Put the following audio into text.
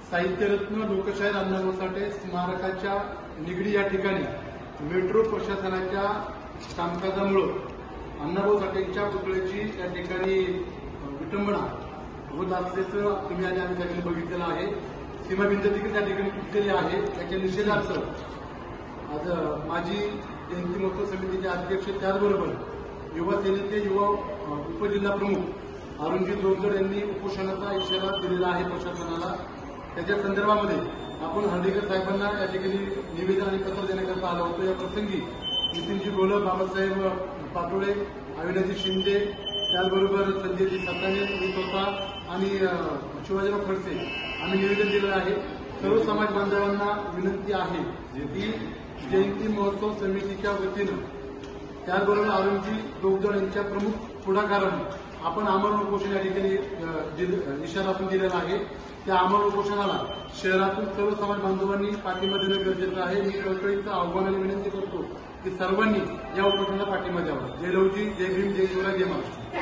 साहित्यरत्न लोकशाहीर अण्णाभाऊ साठे स्मारकाच्या निगडी या ठिकाणी मेट्रो प्रशासनाच्या कामकाजामुळे अण्णाभाऊ साठेंच्या पुतळ्याची या ठिकाणी विटंबना होत असल्याचं तुम्ही आणि आम्ही सगळ्यांनी बघितलेलं आहे। सीमाभिंत देखील त्या ठिकाणी तुटलेली आहे। त्याच्या निषेधार्थ आज माजी जयंती महोत्सव समितीचे अध्यक्ष त्याचबरोबर युवा सेनेचे युवा उपजिल्हा प्रमुख अरुणजी जोगदर यांनी उपोषणाचा इशारा दिलेला आहे प्रशासनाला। त्याच्या संदर्भामध्ये आपण हर्डीकर साहेबांना या ठिकाणी निवेदन आणि पत्र देण्याकरता आलो होतो। या प्रसंगी नितीनजी गोलक, बाबासाहेब पाटोळे, अविनाशजी शिंदे, त्याचबरोबर संजयजी सत्ताने, मी स्वतः आणि शिवाजीराव खडसे आम्ही निवेदन दिलेलं आहे। सर्व समाज बांधवांना विनंती आहे की जयंती महोत्सव समितीच्या वतीनं त्याचबरोबर अरुणजी जोगदर यांच्या प्रमुख पुढाकाराने आपण आमरण उपोषण या ठिकाणी इशारा आपण दिलेला आहे। त्या आमरण उपोषणाला शहरातून सर्व समाज बांधवांनी पाठिंबा देणं गरजेचं आहे। मी कळकळीचं आव्हानाने विनंती करतो की सर्वांनी या उपोषणाला पाठिंबा द्यावा। जय लवजी, जय भीम, जय शिवराय, जय महाराष्ट्र।